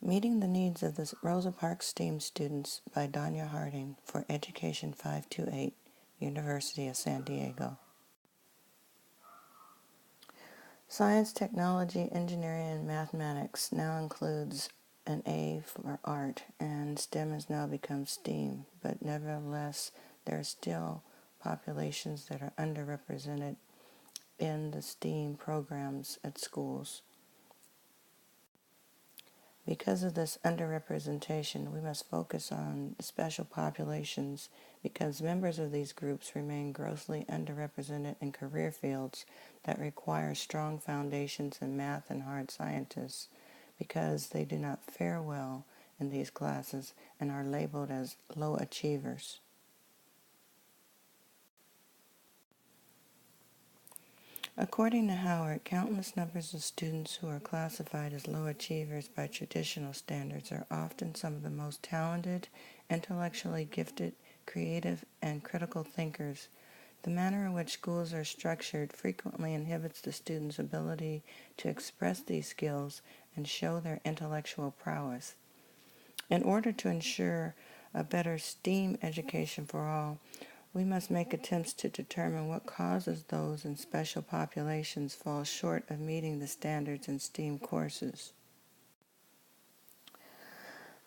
Meeting the Needs of the Rosa Parks STEAM Students by Danya Harding for Education 528, University of San Diego. Science, technology, engineering, and mathematics now includes an A for art, and STEM has now become STEAM, but nevertheless, there are still populations that are underrepresented in the STEAM programs at schools. Because of this underrepresentation, we must focus on special populations because members of these groups remain grossly underrepresented in career fields that require strong foundations in math and hard sciences because they do not fare well in these classes and are labeled as low achievers. According to Howard, countless numbers of students who are classified as low achievers by traditional standards are often some of the most talented, intellectually gifted, creative, and critical thinkers. The manner in which schools are structured frequently inhibits the students' ability to express these skills and show their intellectual prowess. In order to ensure a better STEAM education for all, we must make attempts to determine what causes those in special populations fall short of meeting the standards in STEAM courses.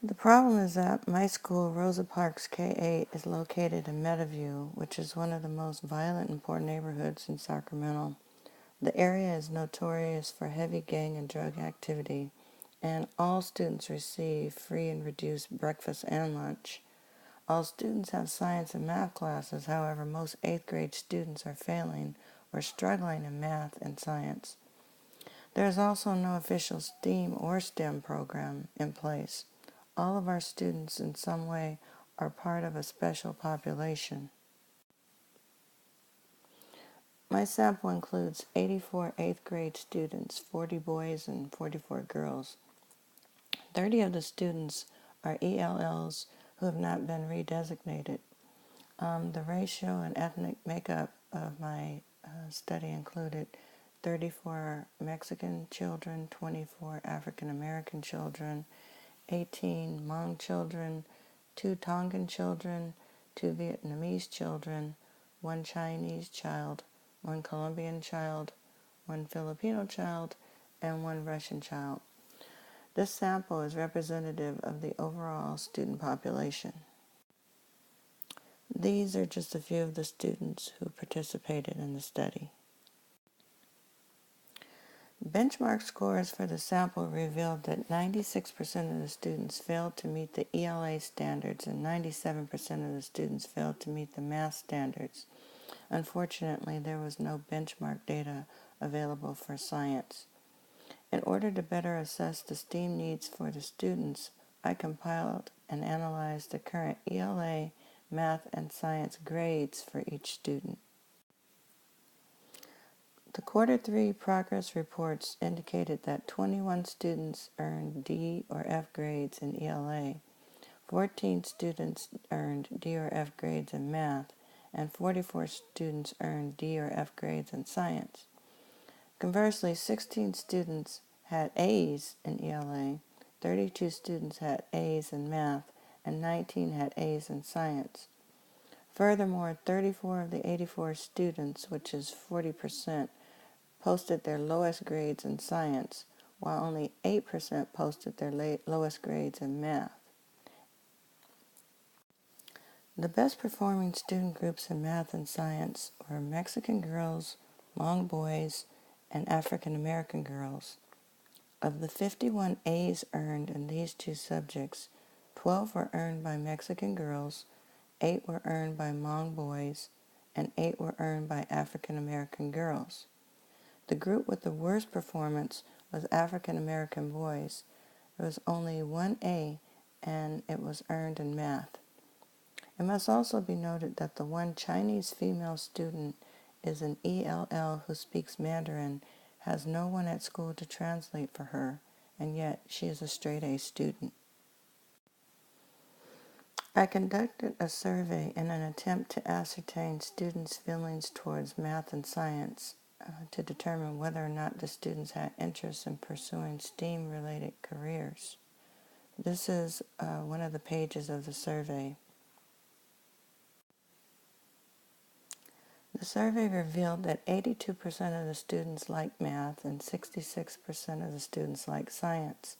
The problem is that my school, Rosa Parks K-8, is located in Meadowview, which is one of the most violent and poor neighborhoods in Sacramento. The area is notorious for heavy gang and drug activity, and all students receive free and reduced breakfast and lunch. All students have science and math classes, however, most 8th grade students are failing or struggling in math and science. There is also no official STEAM or STEM program in place. All of our students in some way are part of a special population. My sample includes 84 8th grade students, 40 boys and 44 girls. 30 of the students are ELLs who have not been redesignated. The racial and ethnic makeup of my study included 34 Mexican children, 24 African American children, 18 Hmong children, 2 Tongan children, 2 Vietnamese children, 1 Chinese child, 1 Colombian child, 1 Filipino child, and 1 Russian child. This sample is representative of the overall student population. These are just a few of the students who participated in the study. Benchmark scores for the sample revealed that 96% of the students failed to meet the ELA standards and 97% of the students failed to meet the math standards. Unfortunately, there was no benchmark data available for science. In order to better assess the STEAM needs for the students, I compiled and analyzed the current ELA, math, and science grades for each student. The Quarter 3 progress reports indicated that 21 students earned D or F grades in ELA, 14 students earned D or F grades in math, and 44 students earned D or F grades in science. Conversely, 16 students had A's in ELA, 32 students had A's in math, and 19 had A's in science. Furthermore, 34 of the 84 students, which is 40%, posted their lowest grades in science, while only 8% posted their lowest grades in math. The best performing student groups in math and science were Mexican girls, Hmong boys, and African American girls. Of the 51 A's earned in these two subjects, 12 were earned by Mexican girls, 8 were earned by Hmong boys, and 8 were earned by African American girls. The group with the worst performance was African American boys. There was only 1 A, and it was earned in math. It must also be noted that the one Chinese female student is an ELL who speaks Mandarin, has no one at school to translate for her, and yet she is a straight A student. I conducted a survey in an attempt to ascertain students' feelings towards math and science to determine whether or not the students had interest in pursuing STEAM-related careers. This is one of the pages of the survey. The survey revealed that 82% of the students like math and 66% of the students like science.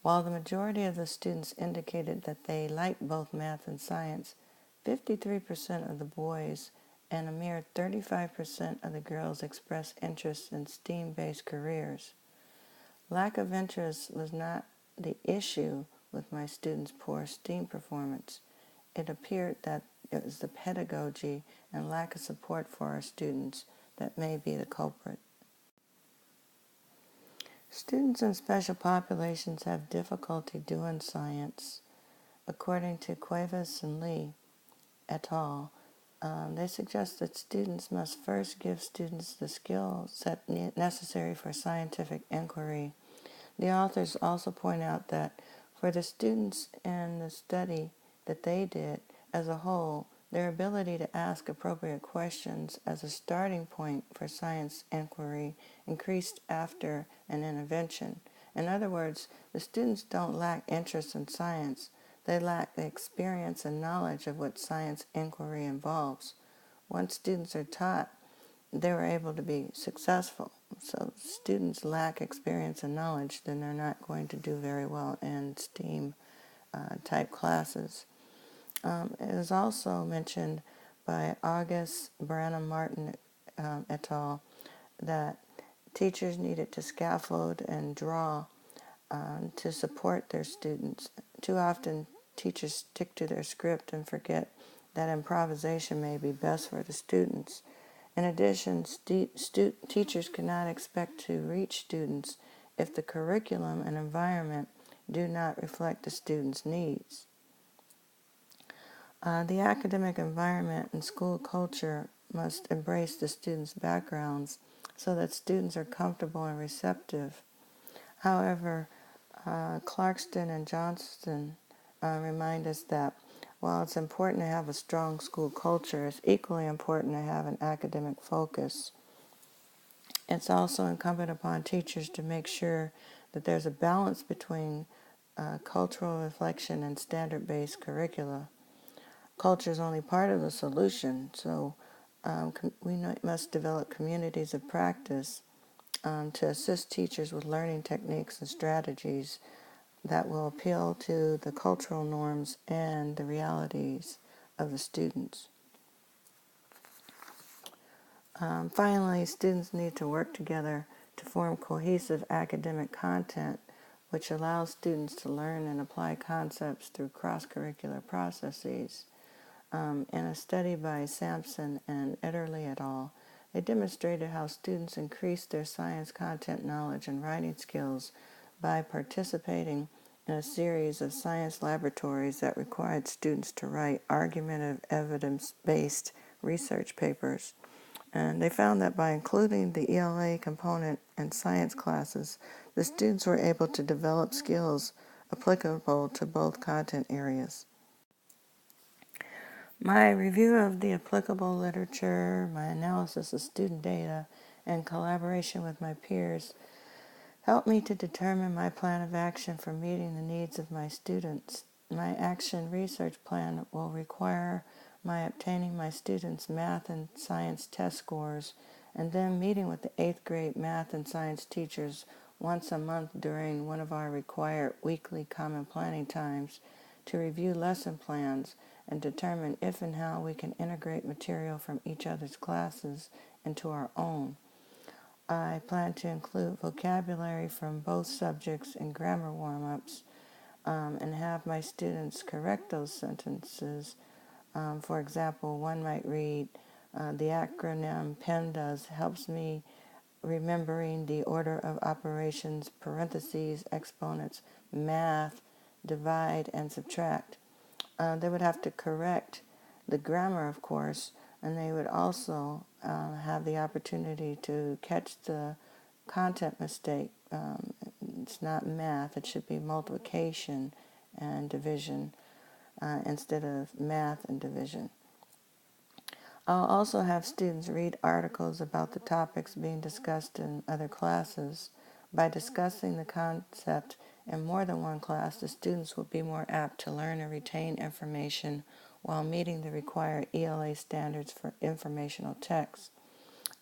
While the majority of the students indicated that they liked both math and science, 53% of the boys and a mere 35% of the girls expressed interest in STEAM-based careers. Lack of interest was not the issue with my students' poor STEAM performance. It appeared that it was the pedagogy and lack of support for our students that may be the culprit. Students in special populations have difficulty doing science. According to Cuevas and Lee et al., they suggest that students must first give students the skill set necessary for scientific inquiry. The authors also point out that for the students in the study that they did as a whole, their ability to ask appropriate questions as a starting point for science inquiry increased after an intervention. In other words, the students don't lack interest in science. They lack the experience and knowledge of what science inquiry involves. Once students are taught, they were able to be successful. So students lack experience and knowledge, then they're not going to do very well in STEAM type classes. It was also mentioned by August Branham Martin et al. That teachers needed to scaffold and draw to support their students. Too often teachers stick to their script and forget that improvisation may be best for the students. In addition, teachers cannot expect to reach students if the curriculum and environment do not reflect the students' needs. The academic environment and school culture must embrace the students' backgrounds so that students are comfortable and receptive. However, Clarkston and Johnston remind us that while it's important to have a strong school culture, it's equally important to have an academic focus. It's also incumbent upon teachers to make sure that there's a balance between cultural reflection and standard-based curricula. Culture is only part of the solution, so we must develop communities of practice to assist teachers with learning techniques and strategies that will appeal to the cultural norms and the realities of the students. Finally, students need to work together to form cohesive academic content which allows students to learn and apply concepts through cross-curricular processes. In a study by Sampson and Ederle et al., they demonstrated how students increased their science content knowledge and writing skills by participating in a series of science laboratories that required students to write argumentative, evidence-based research papers. And they found that by including the ELA component in science classes, the students were able to develop skills applicable to both content areas. My review of the applicable literature, my analysis of student data, and collaboration with my peers helped me to determine my plan of action for meeting the needs of my students. My action research plan will require my obtaining my students' math and science test scores and then meeting with the 8th grade math and science teachers once a month during one of our required weekly common planning times to review lesson plans and determine if and how we can integrate material from each other's classes into our own. I plan to include vocabulary from both subjects in grammar warm-ups and have my students correct those sentences. For example, one might read, the acronym PEMDAS helps me remembering the order of operations, parentheses, exponents, math, divide, and subtract. They would have to correct the grammar, of course, and they would also have the opportunity to catch the content mistake. It's not math, it should be multiplication and division instead of math and division. I'll also have students read articles about the topics being discussed in other classes. By discussing the concept in more than one class, the students will be more apt to learn and retain information while meeting the required ELA standards for informational text.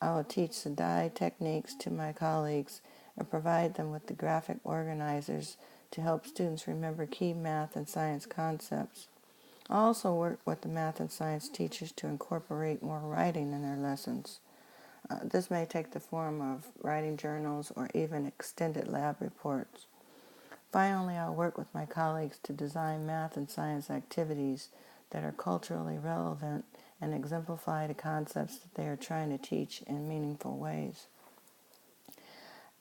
I will teach the die techniques to my colleagues and provide them with the graphic organizers to help students remember key math and science concepts. I also work with the math and science teachers to incorporate more writing in their lessons. This may take the form of writing journals or even extended lab reports. Finally, I'll work with my colleagues to design math and science activities that are culturally relevant and exemplify the concepts that they are trying to teach in meaningful ways.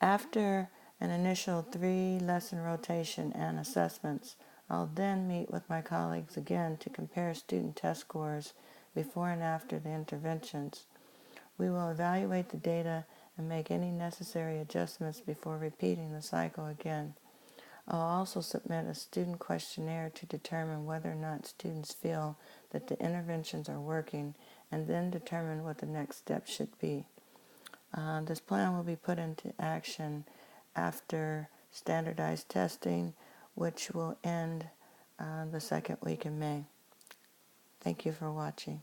After an initial 3-lesson rotation and assessments, I'll then meet with my colleagues again to compare student test scores before and after the interventions. We will evaluate the data and make any necessary adjustments before repeating the cycle again. I'll also submit a student questionnaire to determine whether or not students feel that the interventions are working, and then determine what the next step should be. This plan will be put into action after standardized testing, which will end the second week in May. Thank you for watching.